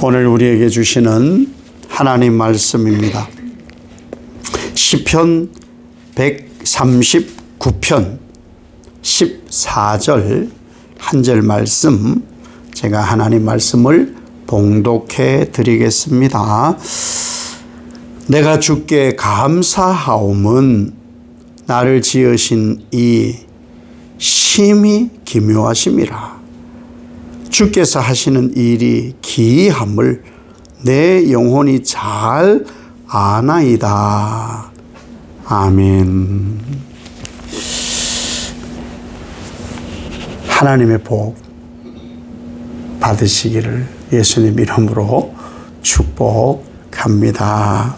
오늘 우리에게 주시는 하나님 말씀입니다. 시편 139편 14절 한 절 말씀, 제가 하나님 말씀을 봉독해 드리겠습니다. 내가 주께 감사하옴은 나를 지으신 이 심히 기묘하심이라. 주께서 하시는 일이 기이함을 내 영혼이 잘 아나이다. 아멘. 하나님의 복 받으시기를 예수님 이름으로 축복합니다.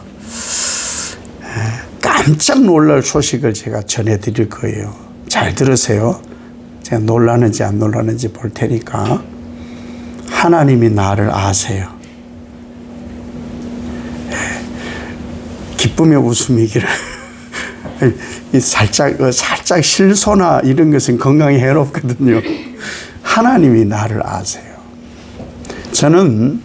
깜짝 놀랄 소식을 제가 전해드릴 거예요. 잘 들으세요. 제가 놀라는지 안 놀라는지 볼 테니까. 하나님이 나를 아세요. 기쁨의 웃음이기를. 살짝 실소나 이런 것은 건강에 해롭거든요. 하나님이 나를 아세요. 저는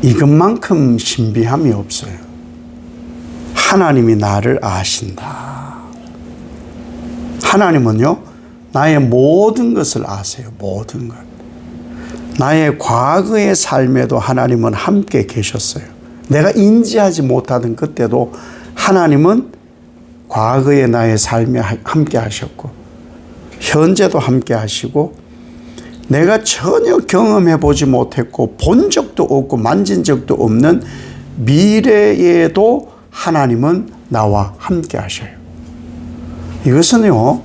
이것만큼 신비함이 없어요. 하나님이 나를 아신다. 하나님은요, 나의 모든 것을 아세요. 모든 것. 나의 과거의 삶에도 하나님은 함께 계셨어요. 내가 인지하지 못하던 그때도 하나님은 과거의 나의 삶에 함께 하셨고, 현재도 함께 하시고, 내가 전혀 경험해 보지 못했고 본 적도 없고 만진 적도 없는 미래에도 하나님은 나와 함께 하셔요. 이것은요,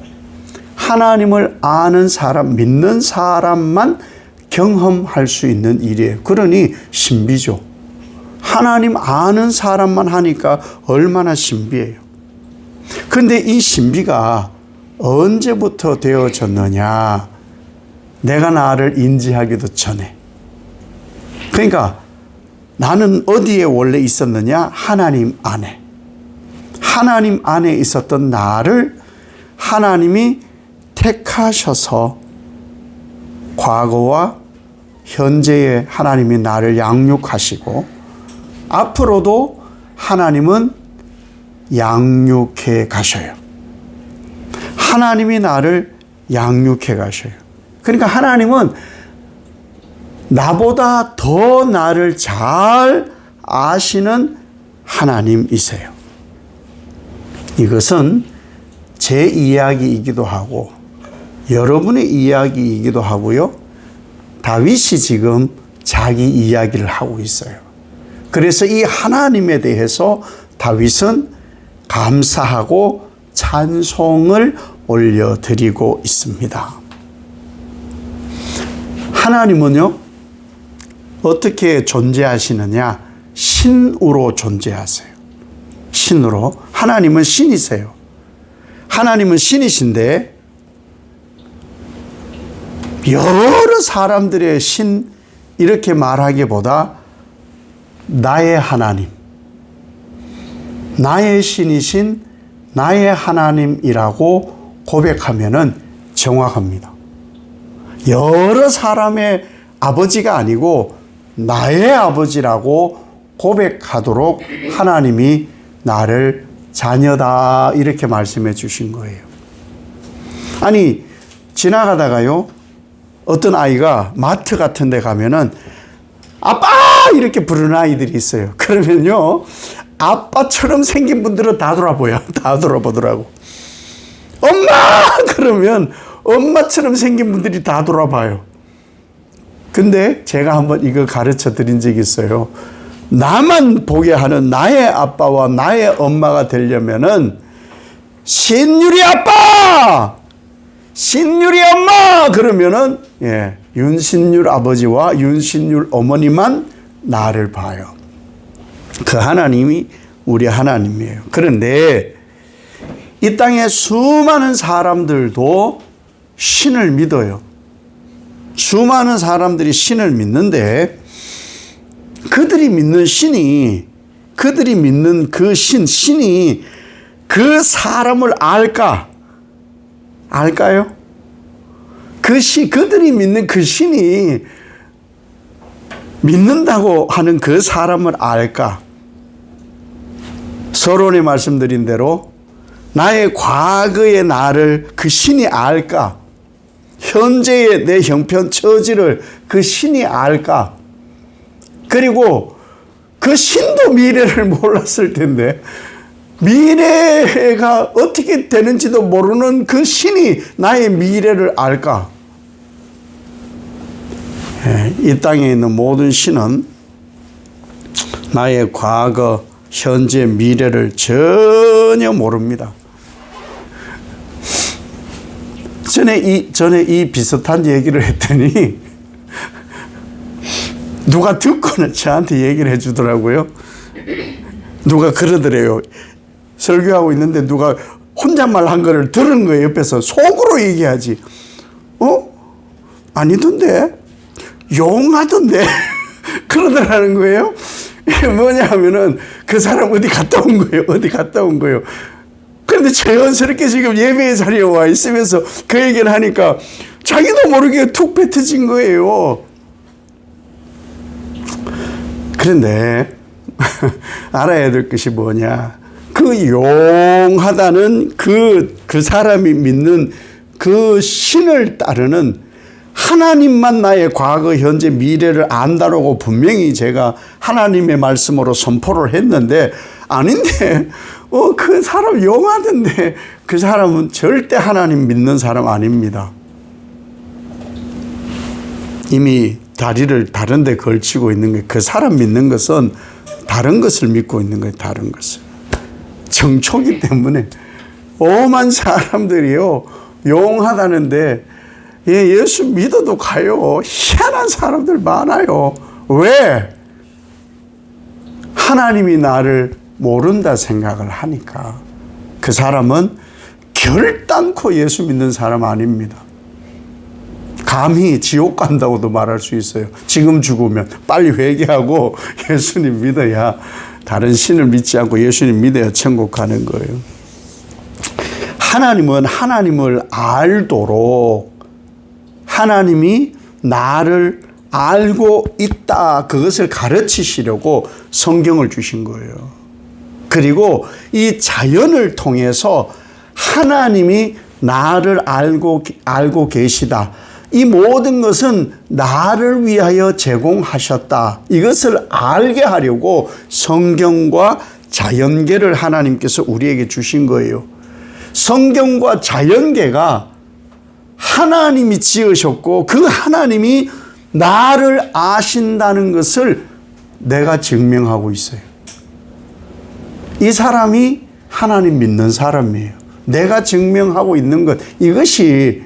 하나님을 아는 사람, 믿는 사람만 경험할 수 있는 일이에요. 그러니 신비죠. 하나님 아는 사람만 하니까 얼마나 신비해요. 그런데 이 신비가 언제부터 되어졌느냐? 내가 나를 인지하기도 전에. 그러니까 나는 어디에 원래 있었느냐? 하나님 안에. 하나님 안에 있었던 나를 하나님이 택하셔서 과거와 현재의 하나님이 나를 양육하시고 앞으로도 하나님은 양육해 가셔요. 하나님이 나를 양육해 가셔요. 그러니까 하나님은 나보다 더 나를 잘 아시는 하나님이세요. 이것은 제 이야기이기도 하고 여러분의 이야기이기도 하고요. 다윗이 지금 자기 이야기를 하고 있어요. 그래서 이 하나님에 대해서 다윗은 감사하고 찬송을 올려드리고 있습니다. 하나님은요, 어떻게 존재하시느냐? 신으로 존재하세요. 신으로. 하나님은 신이세요. 하나님은 신이신데 여러 사람들의 신 이렇게 말하기보다 나의 하나님, 나의 신이신 나의 하나님이라고 고백하면은 정확합니다. 여러 사람의 아버지가 아니고 나의 아버지라고 고백하도록 하나님이 나를 자녀다 이렇게 말씀해 주신 거예요. 아니, 지나가다가요, 어떤 아이가 마트 같은 데 가면은 아빠! 이렇게 부르는 아이들이 있어요. 그러면요, 아빠처럼 생긴 분들은 다 돌아보여. 다 돌아보더라고. 엄마! 그러면 엄마처럼 생긴 분들이 다 돌아봐요. 근데 제가 한번 이거 가르쳐 드린 적이 있어요. 나만 보게 하는 나의 아빠와 나의 엄마가 되려면은 신유리 아빠! 신유리 엄마! 그러면은, 윤신율 아버지와 윤신율 어머니만 나를 봐요. 그 하나님이 우리 하나님이에요. 그런데 이 땅에 수많은 사람들도 신을 믿어요. 수많은 사람들이 신을 믿는데 그들이 믿는 신이, 그들이 믿는 그 신이 그 사람을 알까요? 그들이 믿는 그 신이 믿는다고 하는 그 사람을 알까? 서론에 말씀드린 대로 나의 과거의 나를 그 신이 알까? 현재의 내 형편 처지를 그 신이 알까? 그리고 그 신도 미래를 몰랐을 텐데 미래가 어떻게 되는지도 모르는 그 신이 나의 미래를 알까? 이 땅에 있는 모든 신은 나의 과거, 현재, 미래를 전혀 모릅니다. 전에 이 비슷한 얘기를 했더니 누가 듣고는 저한테 얘기를 해주더라고요. 누가 그러더래요. 설교하고 있는데 누가 혼잣말 한 거를 들은 거예요. 옆에서 속으로 얘기하지. 아니던데? 용하던데? 그러더라는 거예요. 이게 뭐냐 하면은 그 사람 어디 갔다 온 거예요. 어디 갔다 온 거예요. 그런데 자연스럽게 지금 예배의 자리에 와 있으면서 그 얘기를 하니까 자기도 모르게 툭 뱉어진 거예요. 그런데 알아야 될 것이 뭐냐. 그 용하다는 그 사람이 믿는 그 신을 따르는 하나님만 나의 과거, 현재, 미래를 안다라고 분명히 제가 하나님의 말씀으로 선포를 했는데 아닌데 그 사람 용하던데 그 사람은 절대 하나님 믿는 사람 아닙니다. 이미 다리를 다른 데 걸치고 있는 거예요. 그 사람 믿는 것은 다른 것을 믿고 있는 거예요. 다른 것을. 정초기 때문에 오만 사람들이요 용하다는데 예수 믿어도 가요. 희한한 사람들 많아요. 왜? 하나님이 나를 모른다 생각을 하니까. 그 사람은 결단코 예수 믿는 사람 아닙니다. 감히 지옥 간다고도 말할 수 있어요. 지금 죽으면 빨리 회개하고 예수님 믿어야, 다른 신을 믿지 않고 예수님 믿어야 천국 가는 거예요. 하나님은 하나님을 알도록 하나님이 나를 알고 있다, 그것을 가르치시려고 성경을 주신 거예요. 그리고 이 자연을 통해서 하나님이 나를 알고 계시다. 이 모든 것은 나를 위하여 제공하셨다. 이것을 알게 하려고 성경과 자연계를 하나님께서 우리에게 주신 거예요. 성경과 자연계가 하나님이 지으셨고 그 하나님이 나를 아신다는 것을 내가 증명하고 있어요. 이 사람이 하나님 믿는 사람이에요. 내가 증명하고 있는 것, 이것이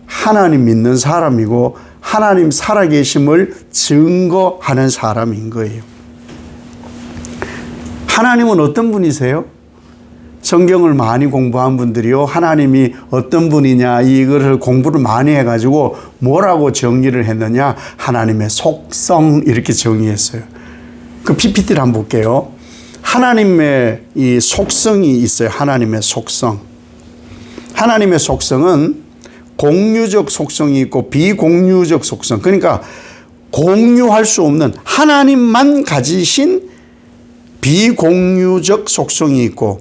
하나님 믿는 사람이고 하나님 살아계심을 증거하는 사람인 거예요. 하나님은 어떤 분이세요? 성경을 많이 공부한 분들이요, 하나님이 어떤 분이냐 이거를 공부를 많이 해가지고 뭐라고 정리를 했느냐, 하나님의 속성 이렇게 정의했어요. 그 PPT를 한번 볼게요. 하나님의 이 속성이 있어요. 하나님의 속성. 하나님의 속성은 공유적 속성이 있고 비공유적 속성, 그러니까 공유할 수 없는 하나님만 가지신 비공유적 속성이 있고,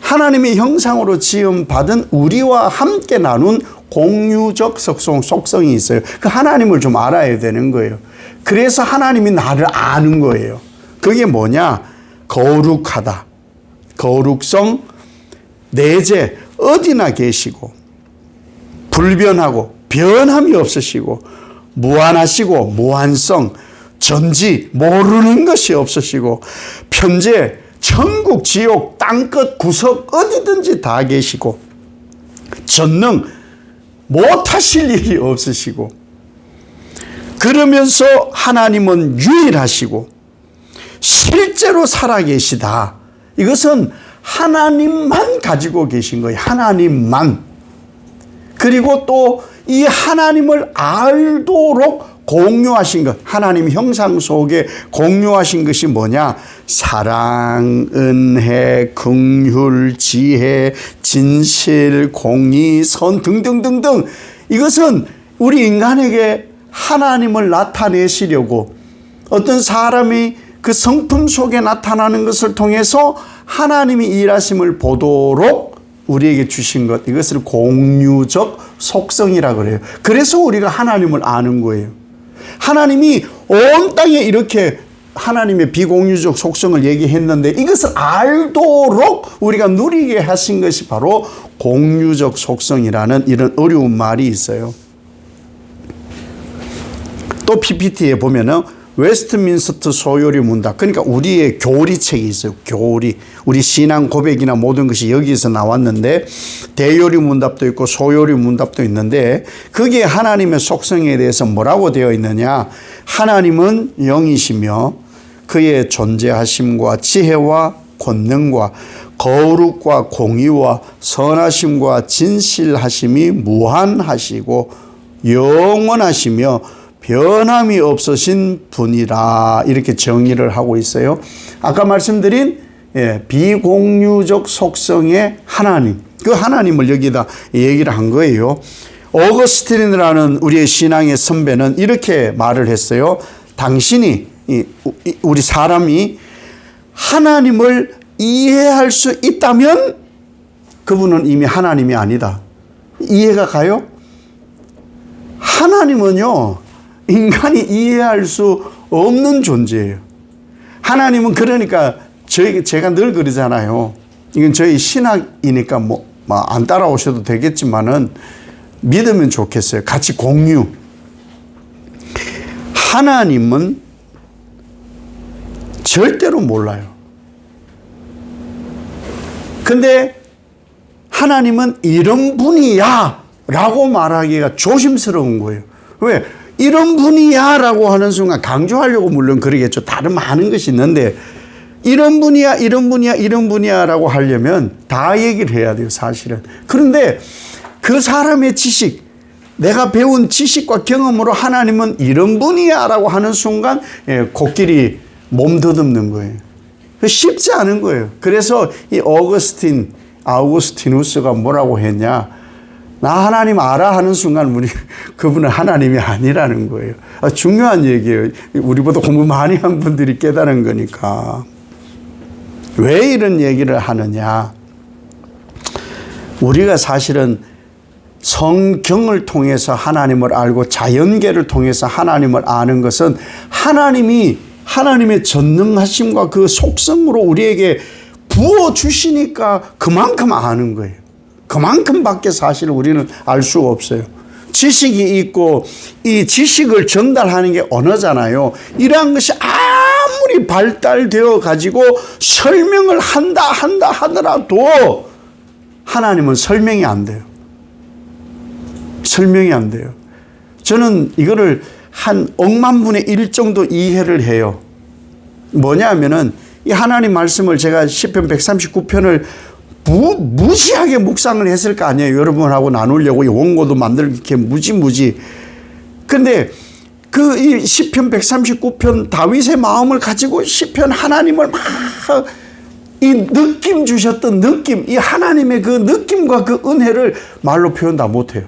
하나님의 형상으로 지음받은 우리와 함께 나눈 공유적 속성이 있어요. 그 하나님을 좀 알아야 되는 거예요. 그래서 하나님이 나를 아는 거예요. 그게 뭐냐? 거룩하다, 거룩성, 내재, 어디나 계시고 불변하고 변함이 없으시고 무한하시고 무한성, 전지, 모르는 것이 없으시고 편재, 천국, 지옥, 땅끝, 구석 어디든지 다 계시고 전능, 못하실 일이 없으시고, 그러면서 하나님은 유일하시고 실제로 살아계시다. 이것은 하나님만 가지고 계신 거예요. 하나님만. 그리고 또 이 하나님을 알도록 공유하신 것, 하나님 형상 속에 공유하신 것이 뭐냐? 사랑, 은혜, 긍휼, 지혜, 진실, 공의, 선 등등등등. 이것은 우리 인간에게 하나님을 나타내시려고 어떤 사람이 그 성품 속에 나타나는 것을 통해서 하나님이 일하심을 보도록 우리에게 주신 것, 이것을 공유적 속성이라 그래요. 그래서 우리가 하나님을 아는 거예요. 하나님이 온 땅에 이렇게 하나님의 비공유적 속성을 얘기했는데 이것을 알도록 우리가 누리게 하신 것이 바로 공유적 속성이라는 이런 어려운 말이 있어요. 또 PPT에 보면은 웨스트민스터 소요리 문답, 그러니까 우리의 교리책이 있어요. 교리, 우리 신앙 고백이나 모든 것이 여기에서 나왔는데 대요리 문답도 있고 소요리 문답도 있는데 거기에 하나님의 속성에 대해서 뭐라고 되어 있느냐. 하나님은 영이시며 그의 존재하심과 지혜와 권능과 거룩과 공의와 선하심과 진실하심이 무한하시고 영원하시며 변함이 없으신 분이라, 이렇게 정의를 하고 있어요. 아까 말씀드린 비공유적 속성의 하나님, 그 하나님을 여기다 얘기를 한 거예요. 어거스틴이라는 우리의 신앙의 선배는 이렇게 말을 했어요. 당신이, 우리 사람이 하나님을 이해할 수 있다면 그분은 이미 하나님이 아니다. 이해가 가요? 하나님은요, 인간이 이해할 수 없는 존재예요. 하나님은 그러니까 제가 늘 그러잖아요. 이건 저희 신학이니까 뭐 안 따라오셔도 되겠지만은 믿으면 좋겠어요. 같이 공유. 하나님은 절대로 몰라요. 근데 하나님은 이런 분이야 라고 말하기가 조심스러운 거예요. 왜? 이런 분이야 라고 하는 순간 강조하려고 물론 그러겠죠. 다른 많은 것이 있는데 이런 분이야, 이런 분이야, 이런 분이야 라고 하려면 다 얘기를 해야 돼요, 사실은. 그런데 그 사람의 지식, 내가 배운 지식과 경험으로 하나님은 이런 분이야 라고 하는 순간 코끼리 몸 더듬는 거예요. 쉽지 않은 거예요. 그래서 이 아우구스티누스가 뭐라고 했냐. 나 하나님 알아 하는 순간 그분은 하나님이 아니라는 거예요. 중요한 얘기예요. 우리보다 공부 많이 한 분들이 깨달은 거니까. 왜 이런 얘기를 하느냐. 우리가 사실은 성경을 통해서 하나님을 알고 자연계를 통해서 하나님을 아는 것은 하나님의 전능하심과 그 속성으로 우리에게 부어주시니까 그만큼 아는 거예요. 그만큼밖에 사실 우리는 알 수가 없어요. 지식이 있고 이 지식을 전달하는 게 언어잖아요. 이러한 것이 아무리 발달되어 가지고 설명을 한다 하더라도 하나님은 설명이 안 돼요. 설명이 안 돼요. 저는 이거를 한 100만 분의 1 정도 이해를 해요. 뭐냐면은 이 하나님 말씀을 제가 시편 139편을 무지하게 묵상을 했을 거 아니에요. 여러분하고 나누려고 원고도 만들고 이렇게 무지. 근데 이 시편 139편 다윗의 마음을 가지고 시편 하나님을 막 이 느낌 주셨던 느낌, 이 하나님의 그 느낌과 그 은혜를 말로 표현 다 못해요.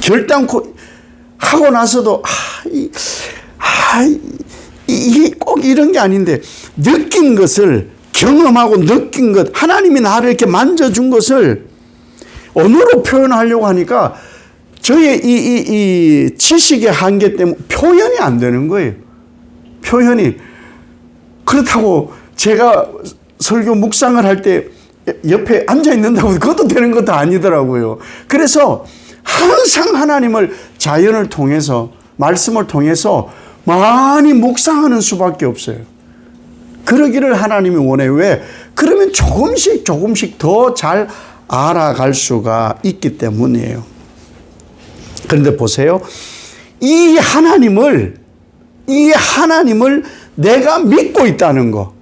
결단코 하고 나서도 이게 꼭 이런 게 아닌데 느낀 것을 경험하고 느낀 것, 하나님이 나를 이렇게 만져준 것을 언어로 표현하려고 하니까 저의 이 지식의 한계 때문에 표현이 안 되는 거예요. 표현이. 그렇다고 제가 설교 묵상을 할 때 옆에 앉아 있는다고 그것도 되는 것도 아니더라고요. 그래서 항상 하나님을 자연을 통해서, 말씀을 통해서 많이 묵상하는 수밖에 없어요. 그러기를 하나님이 원해요. 왜? 그러면 조금씩 더 잘 알아갈 수가 있기 때문이에요. 그런데 보세요. 이 하나님을 내가 믿고 있다는 거,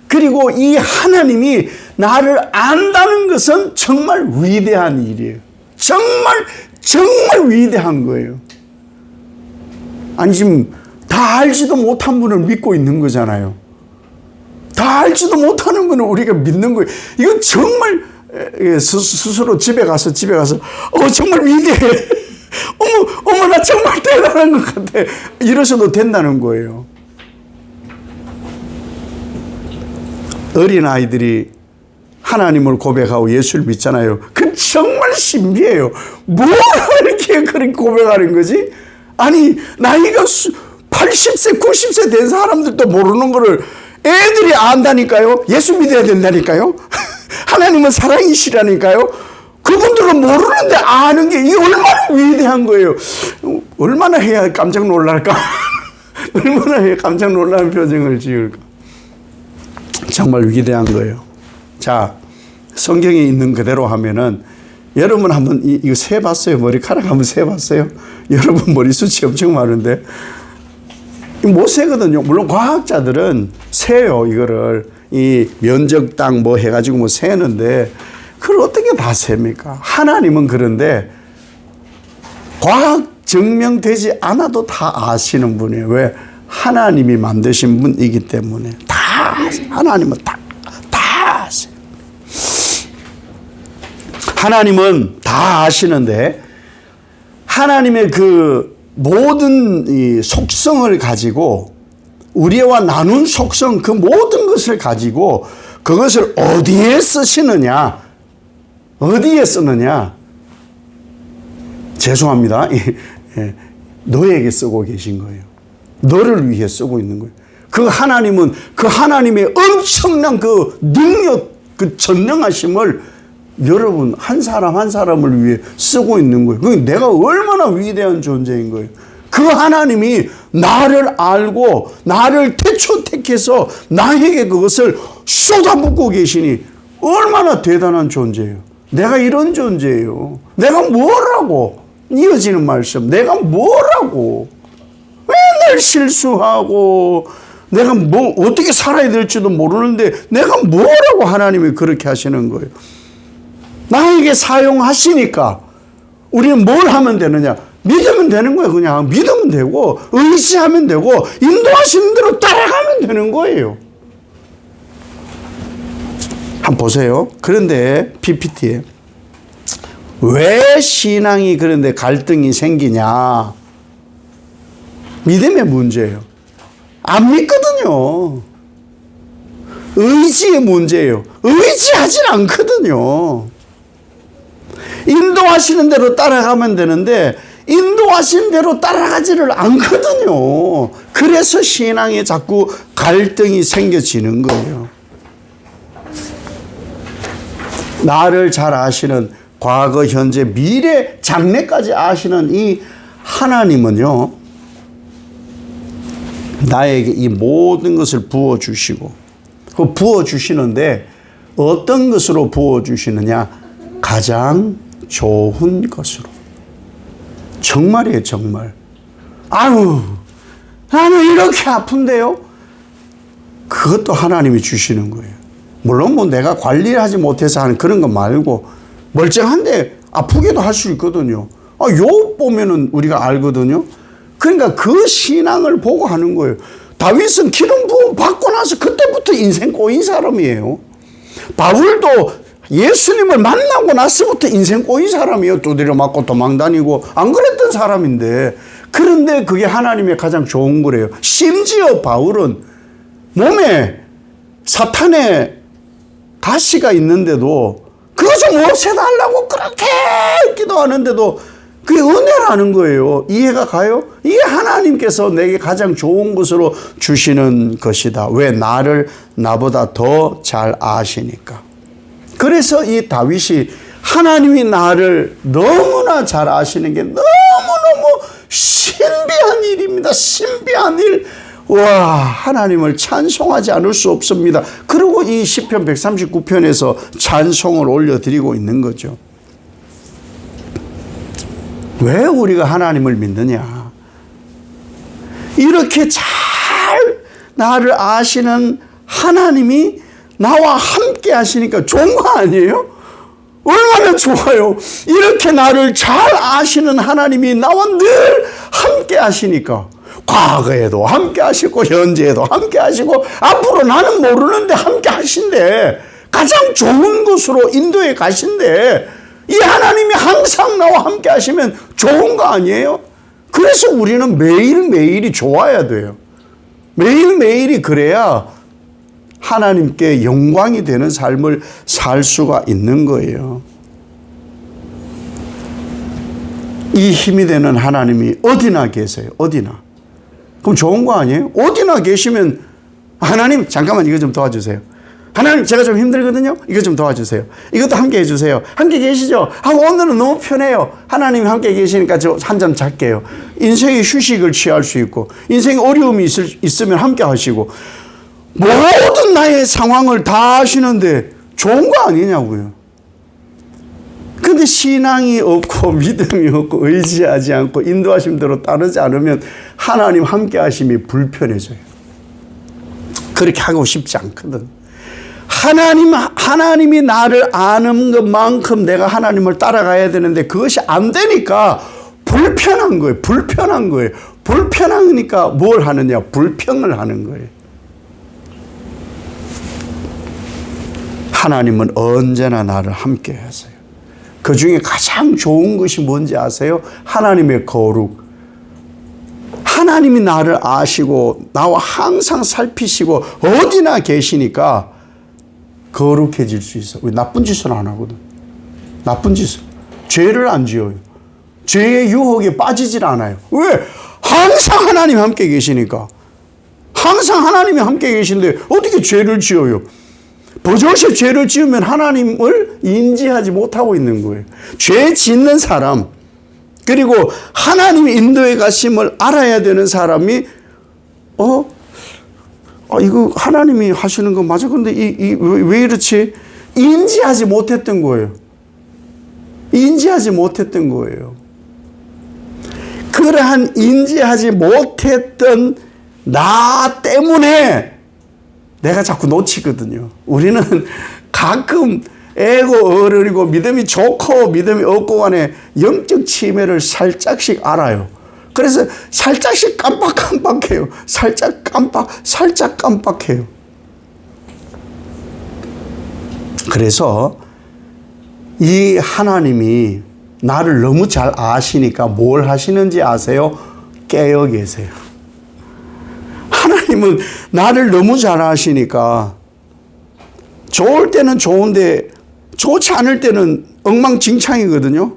그리고 이 하나님이 나를 안다는 것은 정말 위대한 일이에요. 정말 위대한 거예요. 아니, 지금 다 알지도 못한 분을 믿고 있는 거잖아요. 다 알지도 못하는 분을 우리가 믿는 거예요. 이건 정말 스스로 집에 가서 정말 위대해. 어머, 나 정말 대단한 것 같아. 이러셔도 된다는 거예요. 어린아이들이 하나님을 고백하고 예수를 믿잖아요. 그 정말 신비해요. 뭐가 이렇게 그렇게 고백하는 거지? 아니, 나이가 80세, 90세 된 사람들도 모르는 거를 애들이 안다니까요. 예수 믿어야 된다니까요. 하나님은 사랑이시라니까요. 그분들은 모르는데 아는 게 이게 얼마나 위대한 거예요. 얼마나 해야 깜짝 놀랄까? 얼마나 해야 깜짝 놀라는 표정을 지을까? 정말 위대한 거예요. 자, 성경에 있는 그대로 하면은 여러분 한번 이거 세봤어요? 머리카락 한번 세봤어요? 여러분 머리숱이 엄청 많은데 못 세거든요. 물론 과학자들은 세요. 이거를 이 면적당 뭐 해가지고 뭐 세는데 그걸 어떻게 다 셉니까? 하나님은 그런데 과학 증명되지 않아도 다 아시는 분이에요. 왜? 하나님이 만드신 분이기 때문에 다 하나님은 다 아세요. 하나님은 다 아시는데 하나님의 그 모든 이 속성을 가지고 우리와 나눈 속성 그 모든 것을 가지고 그것을 어디에 쓰시느냐 어디에 쓰느냐 죄송합니다. 너에게 쓰고 계신 거예요. 너를 위해 쓰고 있는 거예요. 그 하나님은 그 하나님의 엄청난 그 능력 그 전능하심을 여러분 한 사람 한 사람을 위해 쓰고 있는 거예요. 그게 내가 얼마나 위대한 존재인 거예요. 그 하나님이 나를 알고 나를 택해서 나에게 그것을 쏟아붓고 계시니 얼마나 대단한 존재예요. 내가 이런 존재예요. 내가 뭐라고 이어지는 말씀. 내가 뭐라고 맨날 실수하고 내가 뭐 어떻게 살아야 될지도 모르는데 내가 뭐라고 하나님이 그렇게 하시는 거예요. 나에게 사용하시니까 우리는 뭘 하면 되느냐? 믿으면 되는 거예요. 그냥 믿으면 되고 의지하면 되고 인도하시는 대로 따라가면 되는 거예요. 한번 보세요. 그런데 PPT에 왜 신앙이 그런데 갈등이 생기냐? 믿음의 문제예요. 안 믿거든요. 의지의 문제예요. 의지하진 않거든요. 인도하시는 대로 따라가면 되는데 인도하신 대로 따라가지를 않거든요. 그래서 신앙에 자꾸 갈등이 생겨지는 거예요. 나를 잘 아시는 과거, 현재, 미래, 장래까지 아시는 이 하나님은요. 나에게 이 모든 것을 부어주시고 그 부어주시는데 어떤 것으로 부어주시느냐? 가장 좋은 것으로. 정말이에요, 정말. 아유, 나는 이렇게 아픈데요? 그것도 하나님이 주시는 거예요. 물론 뭐 내가 관리하지 못해서 하는 그런 거 말고 멀쩡한데 아프게도 할 수 있거든요. 욥 보면은 우리가 알거든요. 그러니까 그 신앙을 보고 하는 거예요. 다윗은 기름 부음 받고 나서 그때부터 인생 꼬인 사람이에요. 바울도 예수님을 만나고 나서부터 인생 꼬인 사람이에요. 두드려 맞고 도망다니고 안 그랬던 사람인데 그런데 그게 하나님의 가장 좋은 거래요. 심지어 바울은 몸에 사탄의 가시가 있는데도 그거 좀 없애달라고 그렇게 기도하는데도 그게 은혜라는 거예요. 이해가 가요? 이게 하나님께서 내게 가장 좋은 것으로 주시는 것이다. 왜? 나를 나보다 더 잘 아시니까. 그래서 이 다윗이 하나님이 나를 너무나 잘 아시는 게 너무너무 신비한 일입니다. 신비한 일. 와, 하나님을 찬송하지 않을 수 없습니다. 그리고 이 시편 139편에서 찬송을 올려드리고 있는 거죠. 왜 우리가 하나님을 믿느냐? 이렇게 잘 나를 아시는 하나님이 나와 함께 하시니까 좋은 거 아니에요? 얼마나 좋아요. 이렇게 나를 잘 아시는 하나님이 나와 늘 함께 하시니까 과거에도 함께 하시고 현재에도 함께 하시고 앞으로 나는 모르는데 함께 하신대. 가장 좋은 곳으로 인도에 가신대. 이 하나님이 항상 나와 함께 하시면 좋은 거 아니에요? 그래서 우리는 매일매일이 좋아야 돼요. 매일매일이 그래야 하나님께 영광이 되는 삶을 살 수가 있는 거예요. 이 힘이 되는 하나님이 어디나 계세요. 어디나. 그럼 좋은 거 아니에요? 어디나 계시면 하나님 잠깐만 이거 좀 도와주세요. 하나님 제가 좀 힘들거든요. 이거 좀 도와주세요. 이것도 함께 해주세요. 함께 계시죠? 오늘은 너무 편해요. 하나님이 함께 계시니까 저 한 잠 잘게요. 인생의 휴식을 취할 수 있고 인생에 어려움이 있으면 함께 하시고 모든 나의 상황을 다 하시는데 좋은 거 아니냐고요. 근데 신앙이 없고 믿음이 없고 의지하지 않고 인도하심대로 따르지 않으면 하나님 함께 하심이 불편해져요. 그렇게 하고 싶지 않거든. 하나님이 나를 아는 것만큼 내가 하나님을 따라가야 되는데 그것이 안 되니까 불편한 거예요. 불편한 거예요. 불편하니까 뭘 하느냐? 불평을 하는 거예요. 하나님은 언제나 나를 함께 하세요. 그 중에 가장 좋은 것이 뭔지 아세요? 하나님의 거룩. 하나님이 나를 아시고 나와 항상 살피시고 어디나 계시니까 거룩해질 수 있어. 우리 나쁜 짓을 안 하거든. 나쁜 짓을. 죄를 안 지어요. 죄의 유혹에 빠지질 않아요. 왜? 항상 하나님 함께 계시니까. 항상 하나님이 함께 계신데 어떻게 죄를 지어요? 버젓이 죄를 지으면 하나님을 인지하지 못하고 있는 거예요. 죄 짓는 사람, 그리고 하나님의 인도에 가심을 알아야 되는 사람이 이거 하나님이 하시는 거 맞아? 근데 왜 이렇지? 인지하지 못했던 거예요. 인지하지 못했던 거예요. 그러한 인지하지 못했던 나 때문에 내가 자꾸 놓치거든요. 우리는 가끔 애고 어른이고 믿음이 좋고 믿음이 없고 간에 영적 치매를 살짝씩 알아요. 그래서 살짝씩 깜빡깜빡해요. 살짝 깜빡해요. 그래서 이 하나님이 나를 너무 잘 아시니까 뭘 하시는지 아세요? 깨어 계세요. 하나님은 나를 너무 잘 아시니까 좋을 때는 좋은데 좋지 않을 때는 엉망진창이거든요.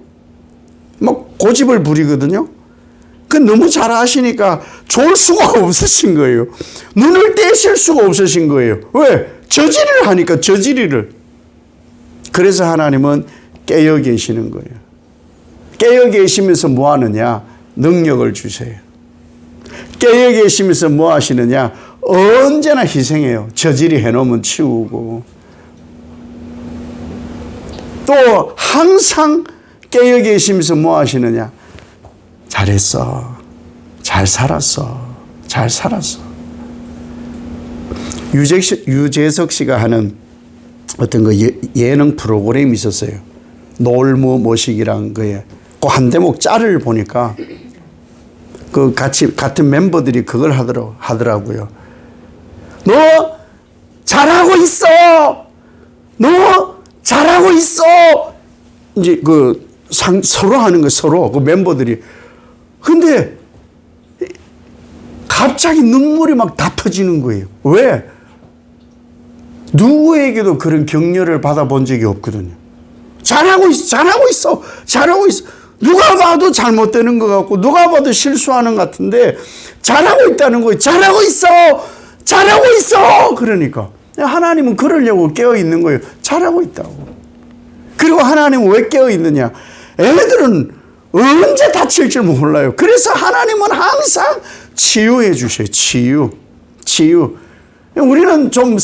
막 고집을 부리거든요. 그 너무 잘 아시니까 좋을 수가 없으신 거예요. 눈을 떼실 수가 없으신 거예요. 왜? 저지를 하니까 저지리를. 그래서 하나님은 깨어 계시는 거예요. 깨어 계시면서 뭐 하느냐? 능력을 주세요. 깨어 계시면서 뭐 하시느냐? 언제나 희생해요. 저질이 해놓으면 치우고. 또 항상 깨어 계시면서 뭐 하시느냐? 잘했어. 잘 살았어. 잘 살았어. 유재석 씨가 하는 어떤 그 예능 프로그램이 있었어요. 놀무 모식이란 거에 그 한 대목 짤을 보니까 그 같은 멤버들이 그걸 하더라고요. 너 잘하고 있어. 너 잘하고 있어. 이제 서로 하는 거 서로 그 멤버들이. 근데 갑자기 눈물이 막 다 터지는 거예요. 왜? 누구에게도 그런 격려를 받아본 적이 없거든요. 잘하고 있어, 잘하고 있어, 잘하고 있어. 누가 봐도 잘못되는 것 같고 누가 봐도 실수하는 것 같은데 잘하고 있다는 거예요. 잘하고 있어, 잘하고 있어. 그러니까 하나님은 그러려고 깨어 있는 거예요. 잘하고 있다고. 그리고 하나님은 왜 깨어 있느냐? 애들은 언제 다칠 줄 몰라요. 그래서 하나님은 항상 치유해 주셔요. 치유. 우리는 좀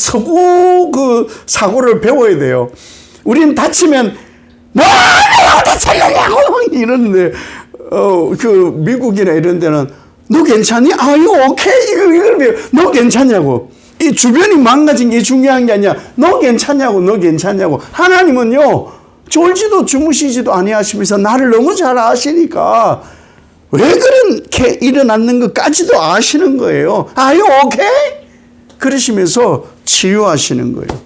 사고를 배워야 돼요. 우리는 다치면 내가 다쳤느냐고 이러는데 미국이나 이런 데는 너 괜찮니? 이거 오케이. 이걸 배워. 너 괜찮냐고. 이 주변이 망가진 게 중요한 게 아니야. 너 괜찮냐고. 하나님은요, 졸지도 주무시지도 아니하시면서 나를 너무 잘 아시니까 왜 그렇게 일어났는 것까지도 아시는 거예요. 이거 오케이? 그러시면서 치유하시는 거예요.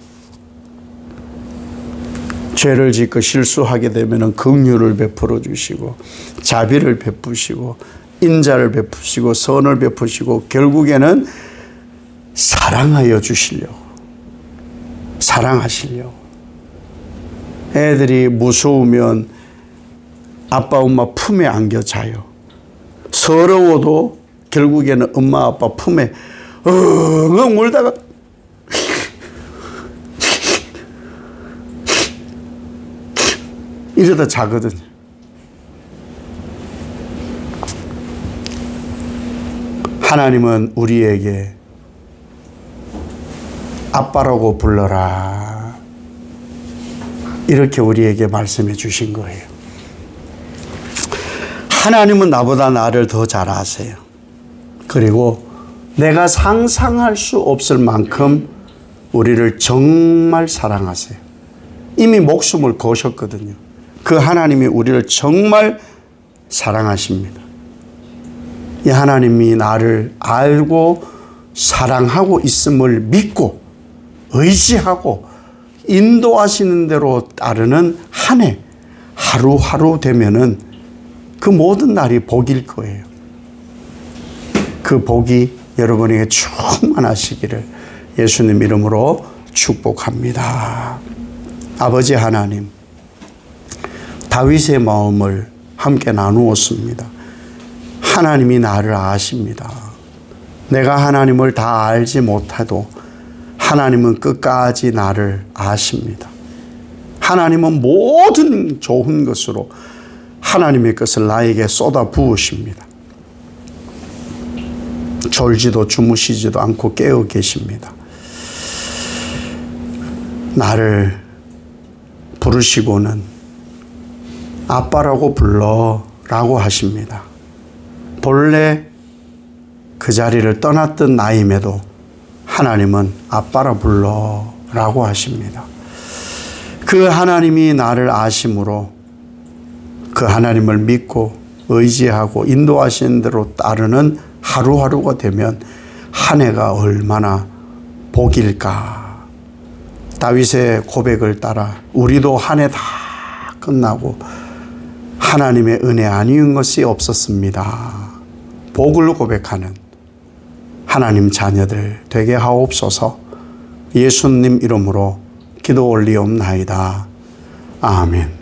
죄를 짓고 실수하게 되면 긍휼을 베풀어 주시고 자비를 베푸시고 인자를 베푸시고 선을 베푸시고 결국에는 사랑하여 주시려고, 사랑하시려고. 애들이 무서우면 아빠 엄마 품에 안겨 자요. 서러워도 결국에는 엄마 아빠 품에 엉엉 울다가 이러다 자거든요. 하나님은 우리에게 아빠라고 불러라, 이렇게 우리에게 말씀해 주신 거예요. 하나님은 나보다 나를 더 잘 아세요. 그리고 내가 상상할 수 없을 만큼 우리를 정말 사랑하세요. 이미 목숨을 거셨거든요. 그 하나님이 우리를 정말 사랑하십니다. 이 하나님이 나를 알고 사랑하고 있음을 믿고 의지하고 인도하시는 대로 따르는 한 해, 하루하루 되면은 그 모든 날이 복일 거예요. 그 복이 여러분에게 충만하시기를 예수님 이름으로 축복합니다. 아버지 하나님, 다윗의 마음을 함께 나누었습니다. 하나님이 나를 아십니다. 내가 하나님을 다 알지 못해도 하나님은 끝까지 나를 아십니다. 하나님은 모든 좋은 것으로 하나님의 것을 나에게 쏟아 부으십니다. 졸지도 주무시지도 않고 깨어 계십니다. 나를 부르시고는 아빠라고 불러라고 하십니다. 본래 그 자리를 떠났던 나임에도 하나님은 아빠라 불러라고 하십니다. 그 하나님이 나를 아심으로 그 하나님을 믿고 의지하고 인도하시는 대로 따르는 하루하루가 되면 한 해가 얼마나 복일까. 다윗의 고백을 따라 우리도 한 해 다 끝나고 하나님의 은혜 아니은 것이 없었습니다. 복을 고백하는 하나님 자녀들 되게 하옵소서. 예수님 이름으로 기도 올리옵나이다. 아멘.